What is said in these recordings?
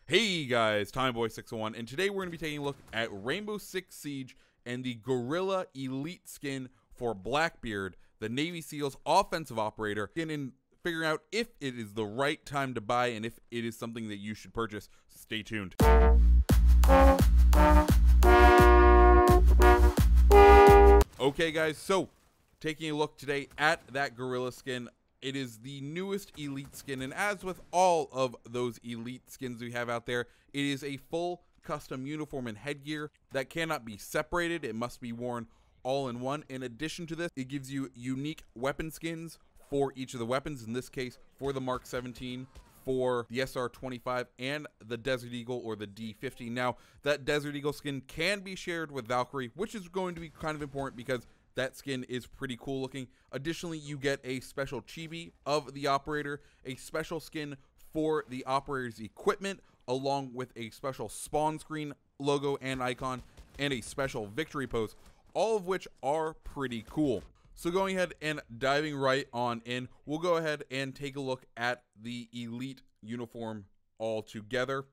Hey guys, Timeboy601, and today we're going to be taking a look at Rainbow Six Siege and the Guerrilla Elite skin for Blackbeard, the Navy SEALs offensive operator, and figuring out if it is the right time to buy and if it is something that you should purchase. So stay tuned. Okay guys, so taking a look today at that Guerrilla skin. It is the newest Elite skin, and as with all of those Elite skins we have out there, it is a full custom uniform and headgear that cannot be separated. It must be worn all in one. In addition to this, it gives you unique weapon skins for each of the weapons, in this case for the Mark 17, for the SR-25, and the Desert Eagle or the D-50. Now, that Desert Eagle skin can be shared with Valkyrie, which is going to be kind of important because that skin is pretty cool looking. Additionally, you get a special chibi of the operator, a special skin for the operator's equipment, along with a special spawn screen logo and icon, and a special victory pose, all of which are pretty cool. So going ahead and diving right on in, we'll go ahead and take a look at the Elite uniform all together.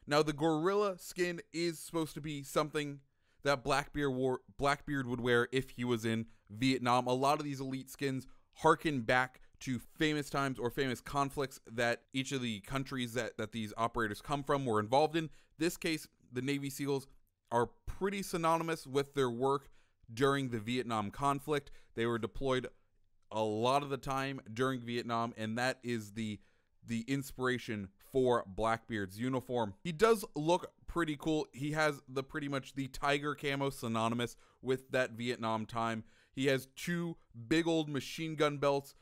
Now, the Guerrilla skin is supposed to be something that Blackbeard would wear if he was in Vietnam. A lot of these Elite skins harken back to famous times or famous conflicts that each of the countries that these operators come from were involved in. This case, the Navy SEALs are pretty synonymous with their work during the Vietnam conflict. They were deployed a lot of the time during Vietnam, and that is the inspiration for Blackbeard's uniform. He does look pretty cool. He has pretty much the tiger camo synonymous with that Vietnam time. He has two big old machine gun belts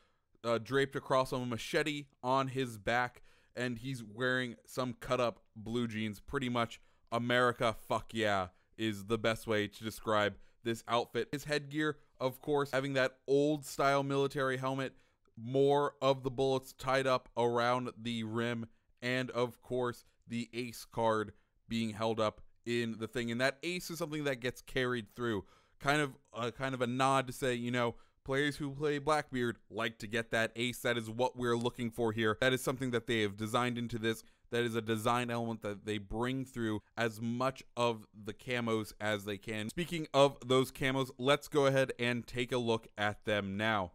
draped across a machete on his back, and he's wearing some cut up blue jeans. Pretty much America fuck yeah is the best way to describe this outfit. His headgear, of course, having that old style military helmet, more of the bullets tied up around the rim, and of course the ace card being held up in the thing. And that ace is something that gets carried through, kind of a nod to say, you know, players who play Blackbeard like to get that ace. That is what we're looking for here. That is something that they have designed into this. That is a design element that they bring through as much of the camos as they can. Speaking of those camos, let's go ahead and take a look at them now.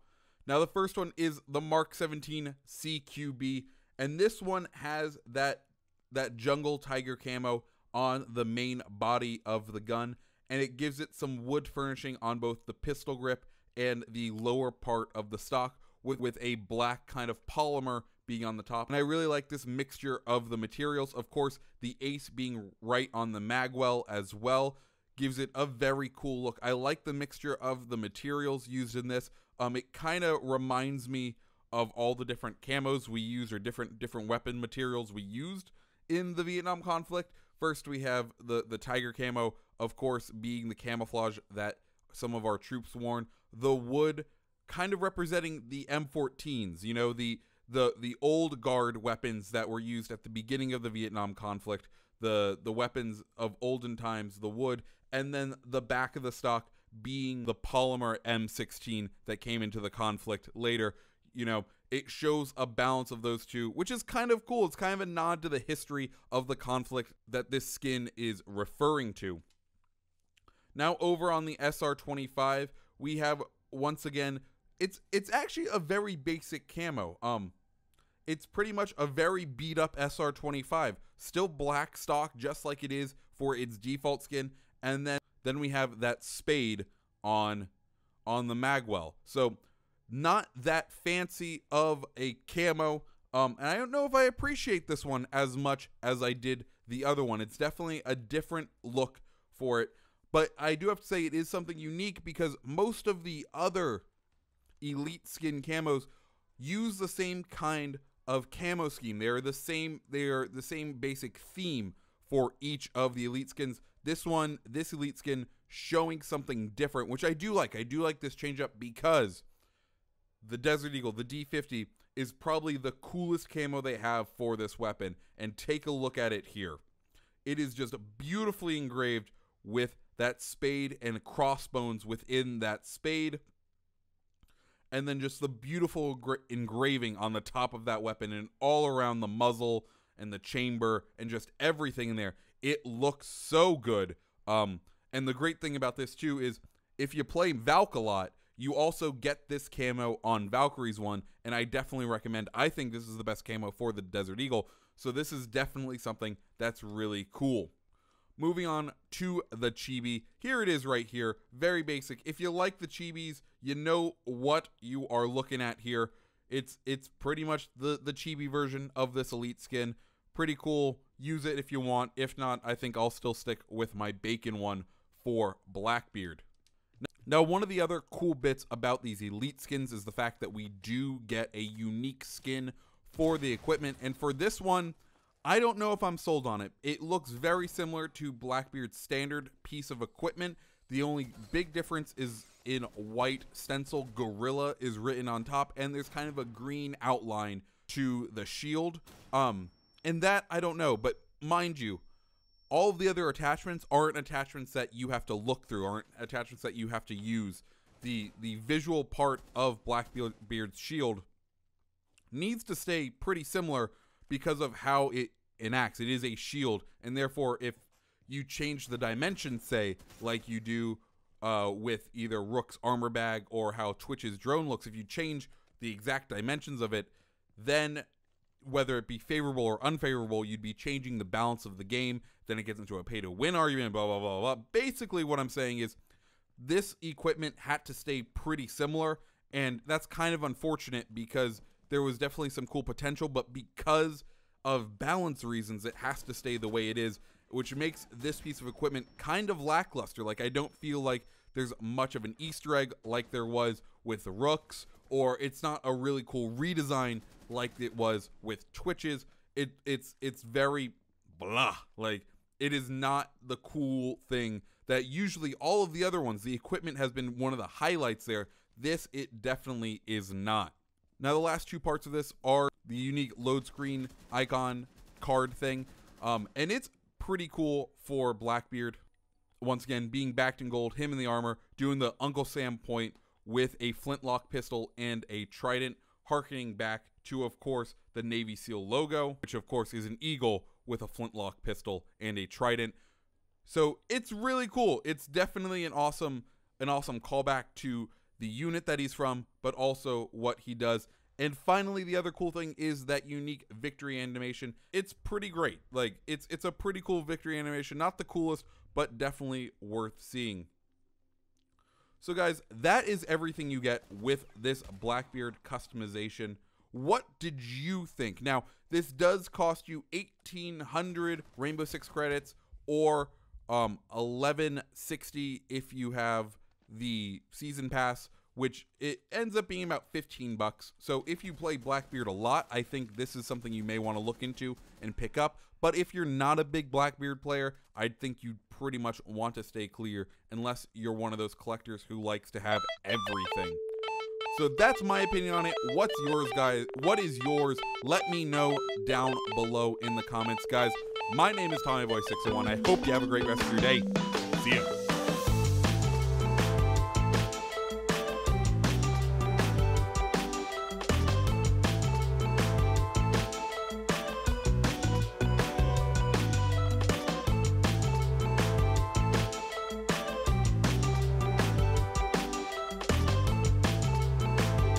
Now, the first one is the Mark 17 CQB, and this one has that jungle tiger camo on the main body of the gun, and it gives it some wood furnishing on both the pistol grip and the lower part of the stock, with a black kind of polymer being on the top. And I really like this mixture of the materials. Of course, the ace being right on the magwell as well gives it a very cool look. I like the mixture of the materials used in this. It kind of reminds me of all the different camos we use, or different weapon materials we used in the Vietnam conflict. First, we have the tiger camo, of course, being the camouflage that some of our troops worn. The wood kind of representing the M14s, you know, the old guard weapons that were used at the beginning of the Vietnam conflict, the weapons of olden times, the wood, and then the back of the stock being the polymer M16 that came into the conflict later. You know, it shows a balance of those two, which is kind of cool. It's kind of a nod to the history of the conflict that this skin is referring to. Now, over on the SR-25, we have, once again, it's actually a very basic camo. It's pretty much a very beat up SR-25, still black stock just like it is for its default skin, and then we have that spade on the magwell. So not that fancy of a camo, and I don't know if I appreciate this one as much as I did the other one. It's definitely a different look for it, but I do have to say it is something unique because most of the other Elite skin camos use the same kind of camo scheme. They are the same basic theme for each of the Elite skins. This Elite skin showing something different, which I do like. I do like this change up because the Desert Eagle, the D-50, is probably the coolest camo they have for this weapon. And take a look at it here. It is just beautifully engraved with that spade and crossbones within that spade. and then just the beautiful engraving on the top of that weapon and all around the muzzle and the chamber and just everything in there. It looks so good. And the great thing about this too is if you play Valk a lot, you also get this camo on Valkyrie's one, and I definitely recommend. I think this is the best camo for the Desert Eagle, so this is definitely something that's really cool. Moving on to the chibi. Here it is right here. Very basic. If you like the chibis, you know what you are looking at here. It's pretty much the chibi version of this elite skin. Pretty cool. Use it if you want. If not, I think I'll still stick with my bacon one for Blackbeard. Now, one of the other cool bits about these elite skins is the fact that we do get a unique skin for the equipment. And for this one, I don't know if I'm sold on it. It looks very similar to Blackbeard's standard piece of equipment. The only big difference is in white stencil, Guerrilla is written on top, and there's kind of a green outline to the shield. And that, I don't know, but mind you, all of the other attachments aren't attachments that you have to look through, aren't attachments that you have to use. The visual part of Blackbeard's shield needs to stay pretty similar because of how it enacts. It is a shield, and therefore if you change the dimensions, say, like you do with either Rook's armor bag or how Twitch's drone looks, if you change the exact dimensions of it, then whether it be favorable or unfavorable, you'd be changing the balance of the game. Then it gets into a pay-to-win argument, blah, blah, blah, blah. Basically, what I'm saying is this equipment had to stay pretty similar, and that's kind of unfortunate because there was definitely some cool potential, but because of balance reasons, it has to stay the way it is, which makes this piece of equipment kind of lackluster. Like, I don't feel like there's much of an Easter egg like there was with the Rooks, or it's not a really cool redesign like it was with Twitch's. It's very blah. Like, it is not the cool thing that usually all of the other ones, the equipment has been one of the highlights there. This, it definitely is not. Now, the last two parts of this are the unique load screen icon card thing. And it's pretty cool for Blackbeard. Once again, being backed in gold, him in the armor, doing the Uncle Sam point with a flintlock pistol and a trident, harkening back to, of course, the Navy SEAL logo, which, of course, is an eagle with a flintlock pistol and a trident. So it's really cool. It's definitely an awesome callback to the unit that he's from, but also what he does. And finally, the other cool thing is that unique victory animation. It's pretty great. Like, it's a pretty cool victory animation. Not the coolest, but definitely worth seeing. So guys, that is everything you get with this Blackbeard customization. What did you think? Now, this does cost you 1,800 Rainbow Six credits, or 1160 if you have the season pass, which it ends up being about 15 bucks. So if you play Blackbeard a lot, I think this is something you may want to look into and pick up. But if you're not a big Blackbeard player, I think you pretty much want to stay clear unless you're one of those collectors who likes to have everything. So that's my opinion on it. What's yours, guys? What is yours? Let me know down below in the comments, guys. My name is TommyBoy601. I hope you have a great rest of your day. See ya.